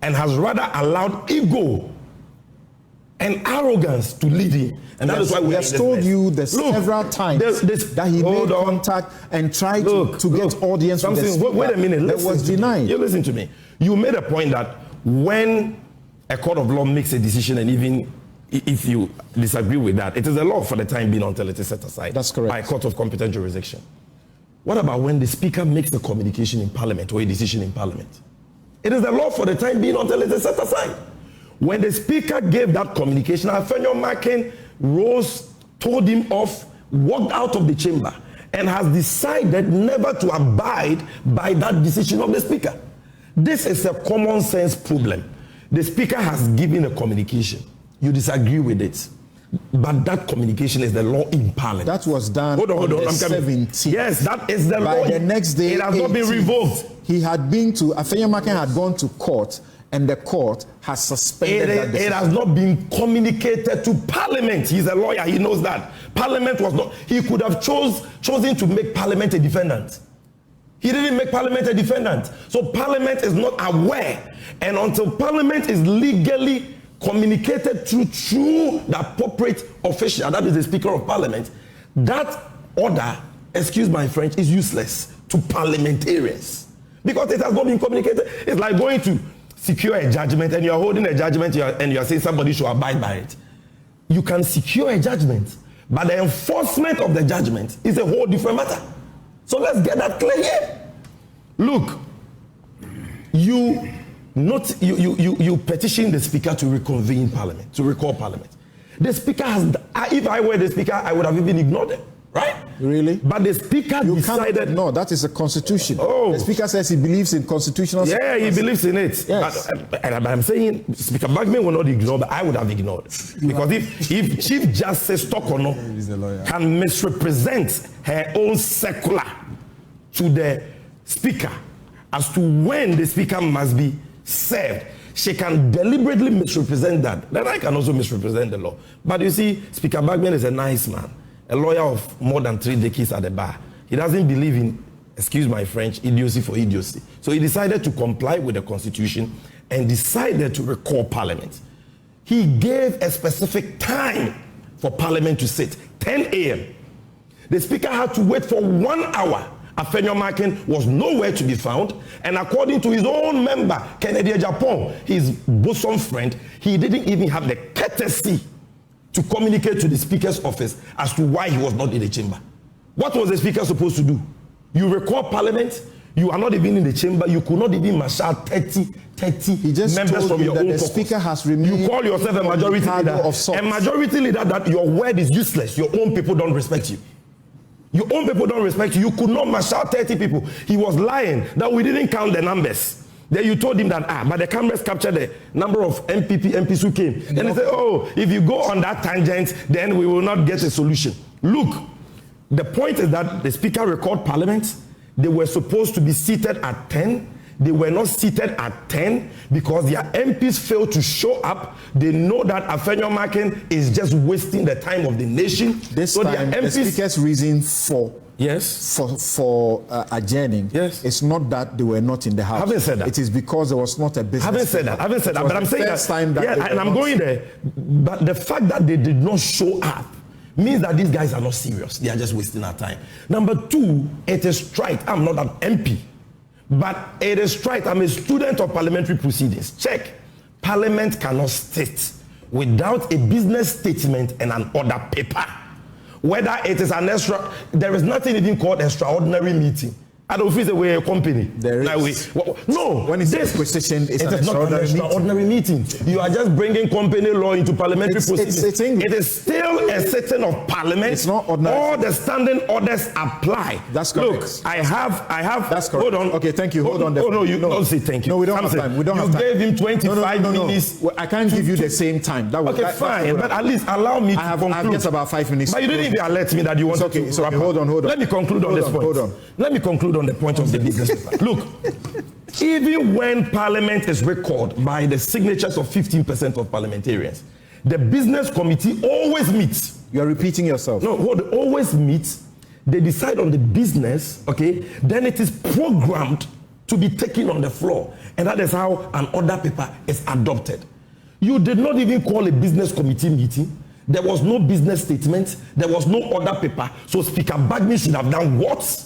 and has rather allowed ego and arrogance to lead him. And that is why we have told you several times that he made contact and tried to get audience with the speaker. Wait a minute. That was denied. You listen to me. You made a point that when a court of law makes a decision, and even if you disagree with that, it is a law for the time being until it is set aside. That's correct. By a court of competent jurisdiction. What about when the speaker makes the communication in Parliament or a decision in Parliament? It is the law for the time being until it is set aside. When the speaker gave that communication, Afenyo Marcus rose, told him off, walked out of the chamber, and has decided never to abide by that decision of the speaker. This is a common sense problem. The speaker has given a communication. You disagree with it. But that communication is the law in Parliament. That was done on the 17th. Yes, that is the law. By the next day, it has not been revoked. He had been to, Afenyo Marcus had gone to court, and the court has suspended that decision. It has not been communicated to Parliament. He's a lawyer, he knows that. Parliament was not, he could have chosen to make Parliament a defendant. He didn't make Parliament a defendant. So Parliament is not aware. And until Parliament is legally communicated through the appropriate official, that is the Speaker of Parliament, that order, excuse my French, is useless to parliamentarians. Because it has not been communicated. It's like going to secure a judgment and you're holding a judgment and you're saying somebody should abide by it. You can secure a judgment, but the enforcement of the judgment is a whole different matter. So let's get that clear here. Look, you petition the speaker to reconvene Parliament, to recall Parliament. The speaker has, if I were the speaker, I would have even ignored them. Right? Really? But the speaker decided... No, that is a constitution. Oh. The speaker says he believes in constitutional... Yeah, he believes in it. Yes. But I'm saying Speaker Bagman will not ignore, but I would have ignored. Because if Chief Justice Tokono can misrepresent her own circular to the speaker as to when the speaker must be served, she can deliberately misrepresent that. Then I can also misrepresent the law. But you see, Speaker Bagman is a nice man. A lawyer of more than 3 decades at the bar. He doesn't believe in, excuse my French, idiocy for idiocy. So he decided to comply with the Constitution and decided to recall Parliament. He gave a specific time for Parliament to sit, 10 a.m. The Speaker had to wait for 1 hour. Afenyo Marcus was nowhere to be found, and according to his own member, Kennedy Japan, his bosom friend, he didn't even have the courtesy to communicate to the Speaker's office as to why he was not in the chamber. What was the Speaker supposed to do? You recall Parliament, you are not even in the chamber, you could not even marshal 30 members from your own caucus. Speaker has removed. You call yourself a majority leader. A majority leader that your word is useless. Your own people don't respect you. Your own people don't respect you. You could not marshal 30 people. He was lying that we didn't count the numbers. Then you told him that, but the cameras captured the number of MPs who came. And he said, oh, if you go on that tangent, then we will not get a solution. Look, the point is that the Speaker recalled Parliament. They were supposed to be seated at 10. They were not seated at 10 because their MPs failed to show up. They know that Afenyomakin is just wasting the time of the nation. This so time, their MPs, the speaker's reason for adjourning it's not that they were not in the house. Having said that, it is because there was not a business. Having said that, but I'm saying that, and I'm going there. But the fact that they did not show up means that these guys are not serious. They are just wasting our time. Number two, it is right. I'm not an MP, but it is right. I'm a student of parliamentary proceedings. Check. Parliament cannot sit without a business statement and an order paper. Whether it is an there is nothing even called extraordinary meeting. I don't feel the way a company. There is. No. When it's this position, it's not an extraordinary meeting. You are just bringing company law into parliamentary proceedings. It's it is still a sitting of parliament. It's not ordinary. All the standing orders apply. That's correct. Look, I have. That's correct. Hold on. Okay, thank you. Hold on. No, you don't say thank you. No, we don't have time. We don't have time. You gave him 25 minutes. Well, I can't give you the same time. Okay, fine. But at least allow me to conclude. I have just about 5 minutes. But you didn't even alert me that you wanted to wrap up. Hold on. Let me conclude on this point. Hold on. Let me conclude on the point of the business. Look, even when parliament is recalled by the signatures of 15% of parliamentarians, the business committee always meets. You are repeating yourself. No, always meets. They decide on the business, okay? Then it is programmed to be taken on the floor. And that is how an order paper is adopted. You did not even call a business committee meeting. There was no business statement. There was no order paper. So Speaker Bagmi should have done what?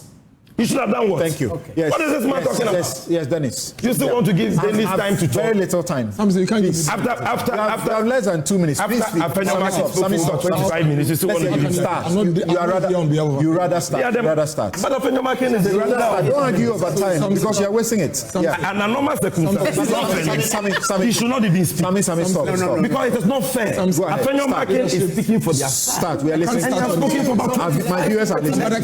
You should have done what? Thank you. Okay. Yes. What is this man talking about? Yes, Dennis. You still want to give Dennis time to talk? Very little time. Something you can't give. After less than 2 minutes. After 25 minutes, you still want to give him start. You rather start. But Afenyomakin is rather start. Don't argue over time because you are wasting it. And normal circumstances, he should not even speak. Stop. Because it is not fair. Afenyomakin is speaking for their start. We are listening. And I'm speaking for about 25 my viewers are listening. But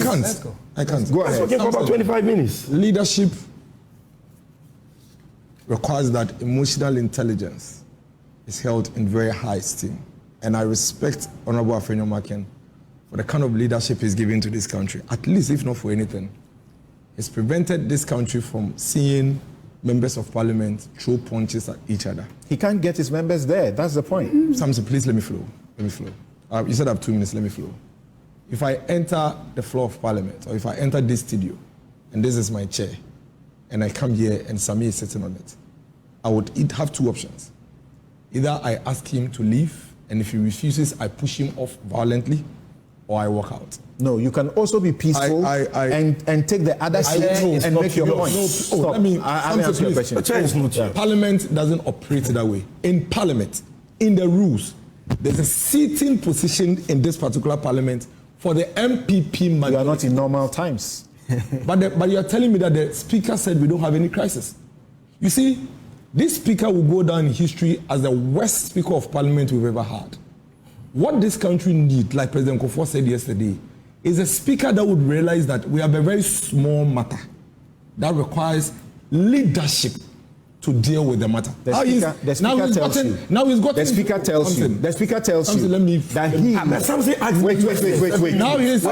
I can't. Go ahead. For about 25 minutes. Leadership requires that emotional intelligence is held in very high esteem. And I respect Honorable Afenyomakin for the kind of leadership he's given to this country. At least, if not for anything, it's prevented this country from seeing members of parliament throw punches at each other. He can't get his members there. That's the point. Samson, please let me flow. You said I have 2 minutes. Let me flow. If I enter the floor of parliament, or if I enter this studio, and this is my chair, and I come here and Sami is sitting on it, I would have two options. Either I ask him to leave, and if he refuses, I push him off violently, or I walk out. No, you can also be peaceful and take the other seat and make your point. Stop. Let me answer your question. Parliament doesn't operate that way. In parliament, in the rules, there's a seating position in this particular parliament for the MPP majority. You are not in normal times. But you are telling me that the speaker said we don't have any crisis. You see, this speaker will go down in history as the worst speaker of parliament we've ever had. What this country needs, like President Kufuor said yesterday, is a speaker that would realize that we have a very small matter that requires leadership to deal with the matter. The speaker tells you that he... Wait. Now he's...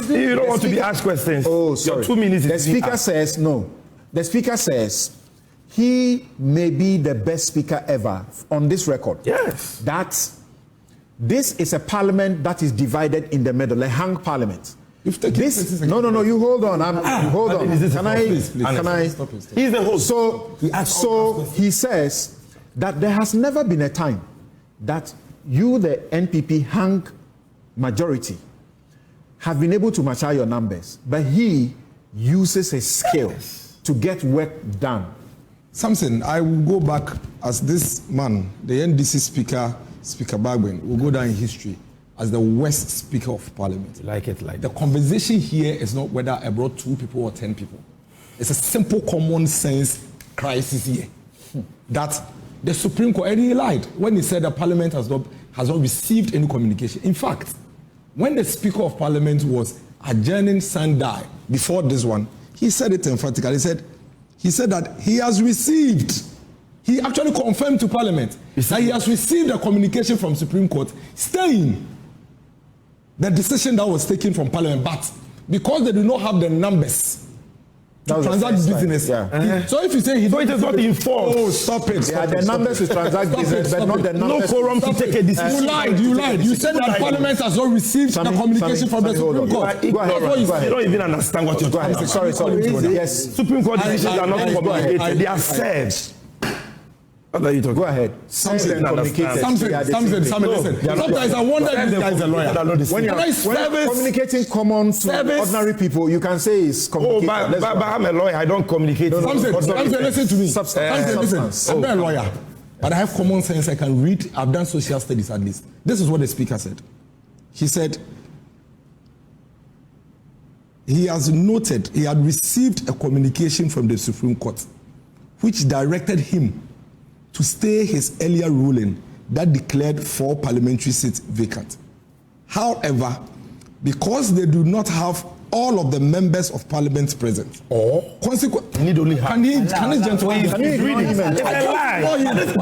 You don't want to be asked questions. Oh, sorry. Your 2 minutes. The speaker says no. The speaker says he may be the best speaker ever on this record. Yes. That this is a parliament that is divided in the middle, a hung parliament. No, you hold on. Hold on. Can I? He's the host. So he says that there has never been a time that you, the NPP hung majority, have been able to match out your numbers, but he uses his skill to get work done. Samson, I will go back as this man, the NDC speaker, Speaker Bagwin, will go down in history as the worst speaker of parliament. The conversation here is not whether I brought 2 people or 10 people. It's a simple common sense crisis here. That the Supreme Court, and he lied when he said that parliament has not received any communication. In fact, when the Speaker of Parliament was adjourning Sandai before this one, he said it emphatically. He said that he has received. He actually confirmed to Parliament that he has received a communication from Supreme Court staying the decision that was taken from Parliament, but because they do not have the numbers to transact business. Yeah. So if you say So it is not enforced. Oh, stop it. Yeah, the numbers to transact business, but not the numbers. No quorum to take a decision. You lied. You said that Parliament has not received the communication from the Supreme Court. You don't even understand what you're talking about. Sorry. Yes. Supreme Court decisions are not communicated. They are served. What are you talking? Go ahead. Something, listen. Sometimes I wonder if this guy is a lawyer. When you're communicating common to ordinary people, you can say it's complicated. But I'm a lawyer. I don't communicate. Something, listen to me. Listen. I'm not a lawyer, but I have common sense. I can read. I've done social studies at least. This is what the speaker said. He said he has noted, he had received a communication from the Supreme Court which directed him to stay his earlier ruling that declared 4 parliamentary seats vacant. However, because they do not have all of the members of parliament present, or consequently, need only have. Can this gentleman read it? It's a lie.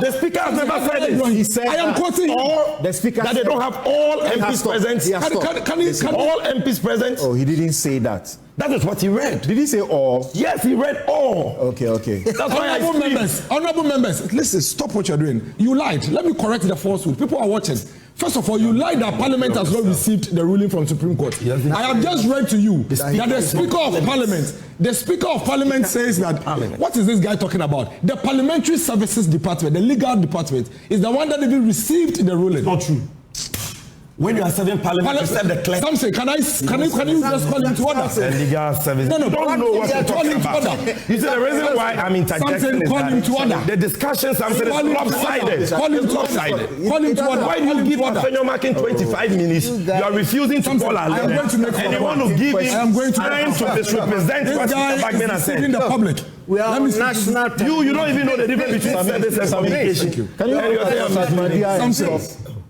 The speaker has never said it. He said I am quoting the speaker that they don't have all MPs present. Can all MPs present? Oh, he didn't say that. That is what he read. Did he say all? Yes, he read all. Okay. That's why Honorable members, listen, stop what you're doing. You lied. Let me correct the falsehood. People are watching. First of all, you lied that Parliament has not received the ruling from Supreme Court. I have just read to you that the Speaker of Parliament says that, what is this guy talking about? The Parliamentary Services Department, the legal department, is the one that even received the ruling. Not true. When you are serving Parliament, you serve the clerk. Some say, can you just call him to order? Legal service. No, you don't know what you're talking about. You see, the reason why I'm interjecting is that the discussion, something is lopsided. Call him to order. Why do you give Afenyo Marking 25 minutes? You are refusing to call our leader. And you want to give him time to misrepresent what Mr. Bagman has said. In the public. We are on national time. You don't even know the difference between service and communication. Can you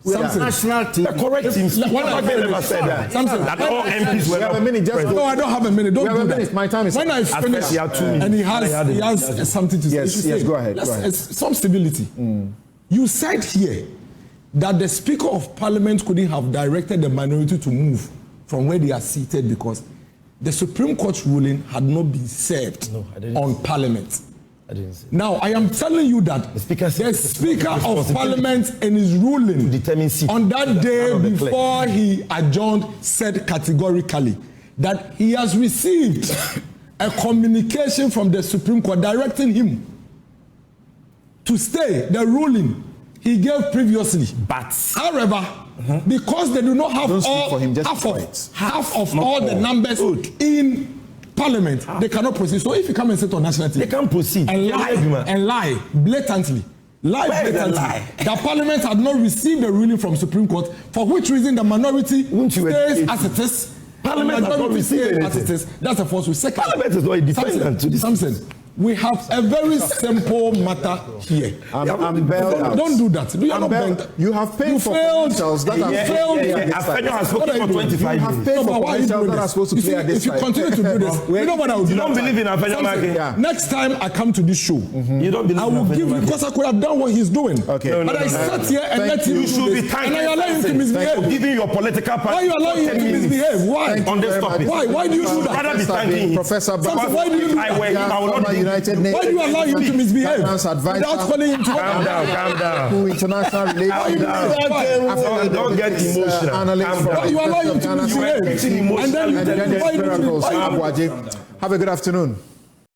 we are national team. Correct him. Never said that. That all MPs were have a minute. No, I don't have a minute. Don't do that. My time is when I finish, and he has something to say. Yes, go ahead. Some stability. You said here that the Speaker of Parliament couldn't have directed the minority to move from where they are seated because the Supreme Court ruling had not been served on Parliament. Now, I am telling you that the Speaker of Parliament in his ruling on that day before he adjourned said categorically that he has received a communication from the Supreme Court directing him to stay the ruling he gave previously. But, however, because they do not have half of all the numbers in Parliament, they cannot proceed. So if you come and sit on national TV, they can't proceed and lie blatantly. That Parliament had not received a ruling from Supreme Court, for which reason the minority stays as it is. Parliament has not received anything. That's a falsehood. Second, Parliament is not a defendant to this. Something. We have a very simple matter here. I'm bailed out. Don't do that. You have paid for officials that have failed. Afenyo has spoken for 25 years. You have paid for officials that are supposed to play at this If you continue to do this, you know what I will do? You don't believe in Afenyo Marking? Next time I come to this show, you don't believe I will give you, because I could have done what he's doing. Okay. But I sat here and let him do this. And I allow him to misbehave. Giving your political party. Why are you allowing him to misbehave? Why? On this topic. Why do you do that? Rather be thanking Professor Why do you do that? Why do you allow him to misbehave without calling him to calm down. International relations. Don't get emotional. You allow him to misbehave. And then Have a good afternoon.